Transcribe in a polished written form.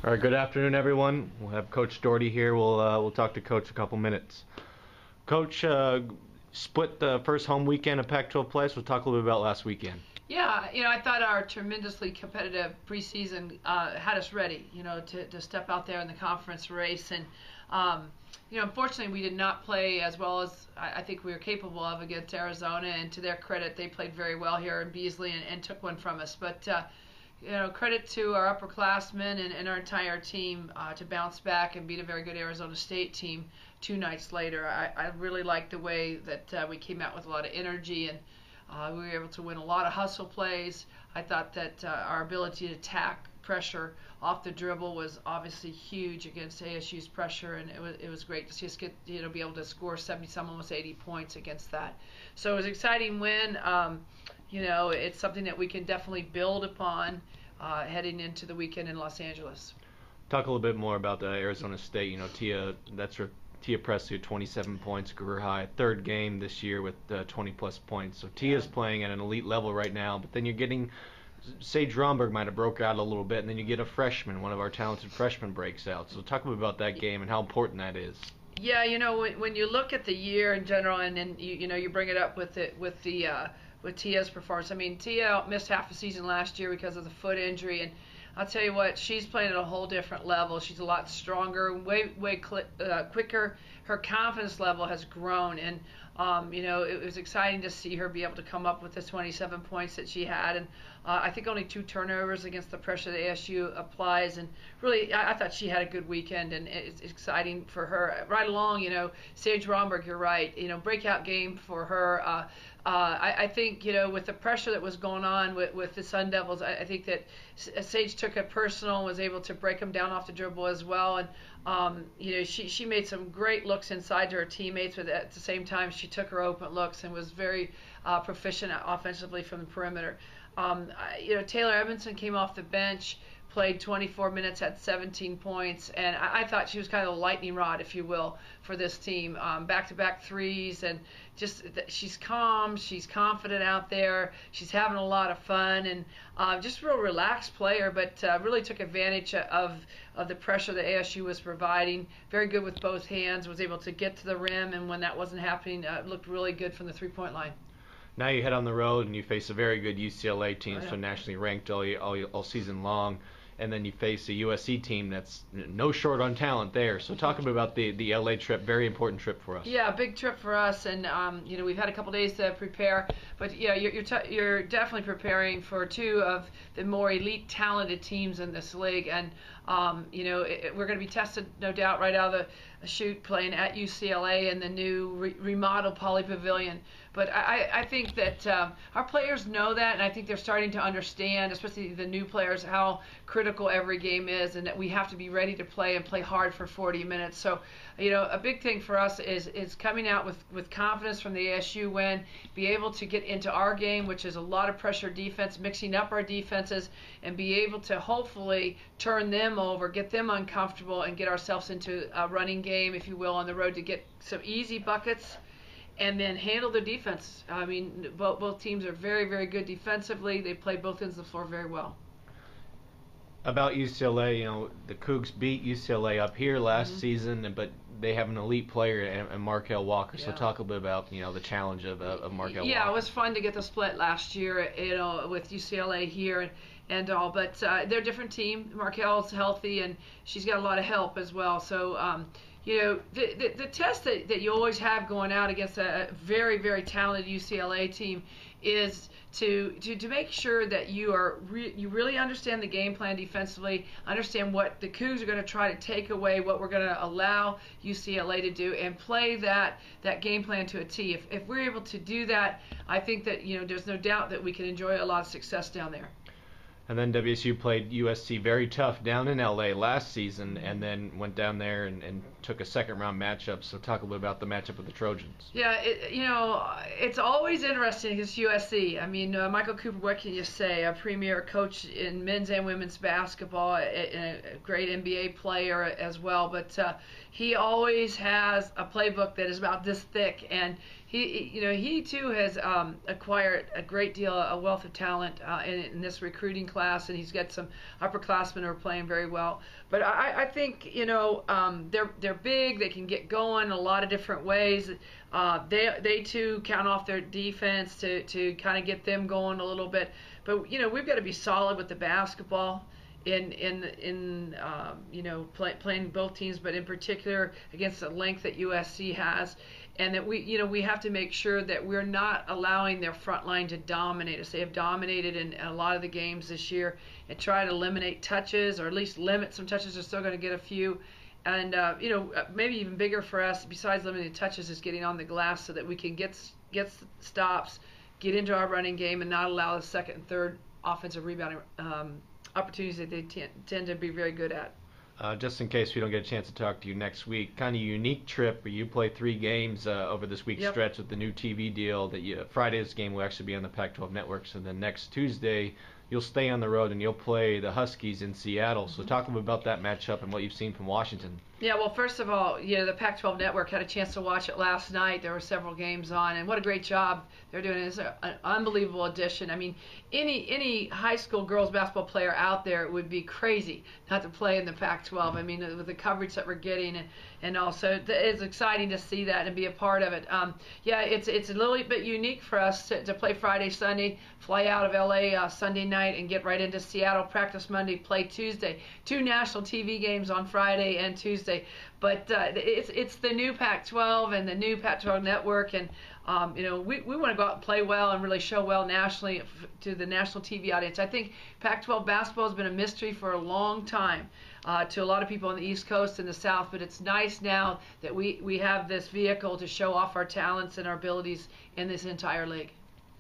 All right, good afternoon, everyone. We'll have Coach Daugherty here. We'll talk to Coach a couple minutes. Coach, split the first home weekend of Pac-12 play, so we'll talk a little bit about last weekend. Yeah, I thought our tremendously competitive preseason had us ready, to step out there in the conference race. And, unfortunately, we did not play as well as I think we were capable of against Arizona. And to their credit, they played very well here in Beasley and took one from us. But, credit to our upperclassmen and our entire team to bounce back and beat a very good Arizona State team 2 nights later. I really liked the way that we came out with a lot of energy, and we were able to win a lot of hustle plays. I thought that our ability to attack pressure off the dribble was obviously huge against ASU's pressure, and it was great to see us get be able to score 70-some, almost 80 points against that. So it was an exciting win. It's something that we can definitely build upon heading into the weekend in Los Angeles. Talk a little bit more about the Arizona State. Tia Presley, 27 points, career high, third game this year with 20-plus points. So Tia's playing at an elite level right now, but then you're getting Sage Romberg might have broke out a little bit, and then you get a freshman, one of our talented freshmen breaks out. So talk a bit about that game and how important that is. Yeah, when you look at the year in general, and then you bring it up with Tia's performance. I mean, Tia missed half the season last year because of the foot injury, and I'll tell you what, she's playing at a whole different level. She's a lot stronger, way quicker. Her confidence level has grown, and it was exciting to see her be able to come up with the 27 points that she had, and I think only 2 turnovers against the pressure that ASU applies. And really, I thought she had a good weekend, and it's exciting for her. Right along, Sage Romberg, you're right. Breakout game for her. I think, with the pressure that was going on with the Sun Devils, I think that Sage took it personal and was able to break them down off the dribble as well. And, she made some great looks inside to her teammates, but at the same time, she took her open looks and was very proficient offensively from the perimeter. Taylor Evanson came off the bench, played 24 minutes, had 17 points, and I thought she was kind of a lightning rod, if you will, for this team. Back-to-back threes, and just she's calm, she's confident out there, she's having a lot of fun, and just a real relaxed player, but really took advantage of the pressure that ASU was providing. Very good with both hands, was able to get to the rim, and when that wasn't happening, looked really good from the three-point line. Now you head on the road and you face a very good UCLA team, so nationally ranked all season long. And then you face a USC team that's no short on talent there. So talk a bit about the LA trip, very important trip for us. Yeah, big trip for us, and we've had a couple days to prepare, but yeah, you're definitely preparing for 2 of the more elite, talented teams in this league, and we're going to be tested, no doubt, right out of the chute, playing at UCLA in the new remodeled Poly Pavilion. But I think that our players know that, and I think they're starting to understand, especially the new players, how critical every game is, and that we have to be ready to play and play hard for 40 minutes. So, a big thing for us is coming out with confidence from the ASU win, be able to get into our game, which is a lot of pressure defense, mixing up our defenses, and be able to hopefully turn them over, get them uncomfortable, and get ourselves into a running game, if you will, on the road to get some easy buckets, and then handle the defense. I mean, both teams are very, very good defensively. They play both ends of the floor very well. About UCLA, the Cougs beat UCLA up here last season, but they have an elite player in Markel Walker. So talk a bit about the challenge of Markel Walker. Yeah, it was fun to get the split last year, with UCLA here and all, but they're a different team. Markel's healthy, and she's got a lot of help as well. So the test that you always have going out against a very, very talented UCLA team is to make sure that you really understand the game plan defensively, understand what the Cougs are going to try to take away, what we're going to allow UCLA to do, and play that game plan to a T. If we're able to do that, I think that there's no doubt that we can enjoy a lot of success down there. And then WSU played USC very tough down in LA last season, and then went down there and took a second-round matchup. So talk a little bit about the matchup with the Trojans. Yeah, it's always interesting against USC. I mean, Michael Cooper, what can you say? A premier coach in men's and women's basketball, and a great NBA player as well. But he always has a playbook that is about this thick, and he too has acquired a great deal, a wealth of talent in this recruiting class, and he's got some upperclassmen who are playing very well. But I think they're big. They can get going in a lot of different ways. They too count off their defense to kind of get them going a little bit. But we've got to be solid with the basketball. Playing both teams, but in particular against the length that USC has, and that we have to make sure that we're not allowing their front line to dominate us. They have dominated in a lot of the games this year, and try to eliminate touches, or at least limit some touches. They're still going to get a few, and maybe even bigger for us, besides limiting touches, is getting on the glass so that we can get stops, get into our running game, and not allow the second and third offensive rebounding opportunities that they tend to be very good at. Just in case we don't get a chance to talk to you next week, kind of unique trip where you play 3 games over this week's stretch with the new TV deal. Friday's game will actually be on the Pac12 Networks, and then next Tuesday you'll stay on the road and you'll play the Huskies in Seattle. So talk a little about that matchup and what you've seen from Washington. Yeah, well, first of all, the Pac-12 Network had a chance to watch it last night. There were several games on, and what a great job they're doing. It's an unbelievable addition. I mean, any high school girls basketball player out there would be crazy not to play in the Pac-12. I mean, with the coverage that we're getting and also it's exciting to see that and be a part of it. It's a little bit unique for us to play Friday, Sunday, fly out of LA Sunday night, and get right into Seattle, practice Monday, play Tuesday. 2 national TV games on Friday and Tuesday. But it's the new Pac-12 and the new Pac-12 Network, and we want to go out and play well and really show well nationally to the national TV audience. I think Pac-12 basketball has been a mystery for a long time to a lot of people on the East Coast and the South, but it's nice now that we have this vehicle to show off our talents and our abilities in this entire league.